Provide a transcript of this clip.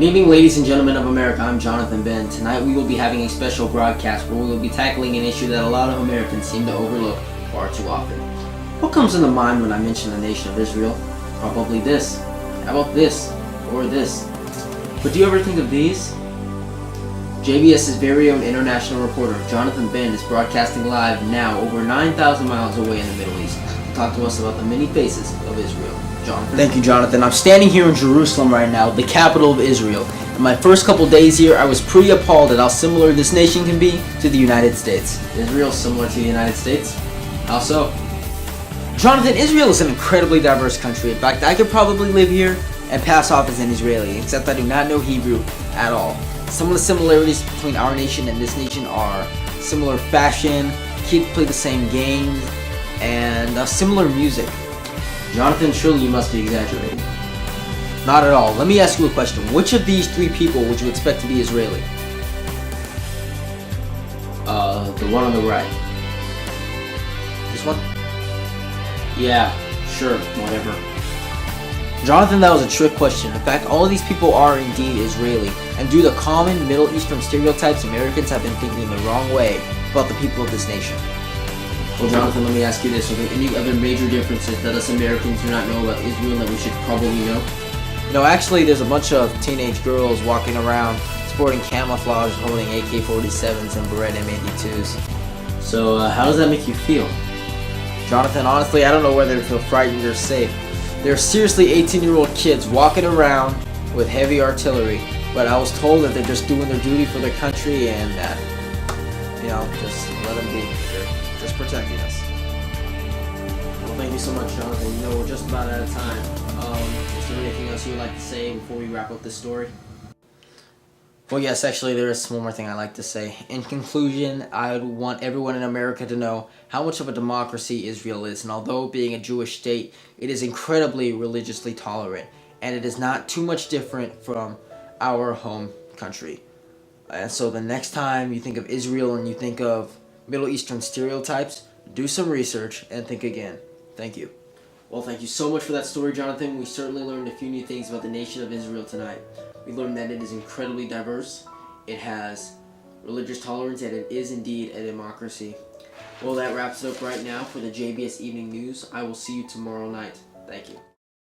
Good evening, ladies and gentlemen of America. I'm Jonathan Benn. Tonight we will be having a special broadcast where we will be tackling an issue that a lot of Americans seem to overlook far too often. What comes into mind when I mention the nation of Israel? Probably this. How about this? Or this? But do you ever think of these? JBS's very own international reporter, Jonathan Benn, is broadcasting live now over 9,000 miles away in the Middle East to talk to us about the many faces of Israel. Jonathan? Thank you, Jonathan. I'm standing here in Jerusalem right now, the capital of Israel. In my first couple days here, I was pretty appalled at how similar this nation can be to the United States. Israel similar to the United States? How so? Jonathan, Israel is an incredibly diverse country. In fact, I could probably live here and pass off as an Israeli, except I do not know Hebrew at all. Some of the similarities between our nation and this nation are similar fashion, kids play the same games, and similar music. Jonathan, surely you must be exaggerating. Not at all. Let me ask you a question. Which of these three people would you expect to be Israeli? The one on the right. This one? Yeah, sure, whatever. Jonathan, that was a trick question. In fact, all of these people are indeed Israeli, and due to common Middle Eastern stereotypes, Americans have been thinking the wrong way about the people of this nation. Well, Jonathan, let me ask you this. Are there any other major differences that us Americans do not know about Israel that we should probably know? No, actually, there's a bunch of teenage girls walking around sporting camouflage, holding AK-47s and Beretta M82s. So, how does that make you feel? Jonathan, honestly, I don't know whether to feel frightened or safe. There are seriously 18-year-old kids walking around with heavy artillery, but I was told that they're just doing their duty for their country and just let them be. They're just protecting us. Well, thank you so much, Jonathan. We're just about out of time. Is there anything else you would like to say before we wrap up this story? Well, yes, actually, there is one more thing I'd like to say. In conclusion, I would want everyone in America to know how much of a democracy Israel is. And although being a Jewish state, it is incredibly religiously tolerant. And it is not too much different from our home country. And so the next time you think of Israel and you think of Middle Eastern stereotypes, do some research and think again. Thank you. Well, thank you so much for that story, Jonathan. We certainly learned a few new things about the nation of Israel tonight. We learned that it is incredibly diverse, it has religious tolerance, and it is indeed a democracy. Well, that wraps it up right now for the JBS Evening News. I will see you tomorrow night. Thank you.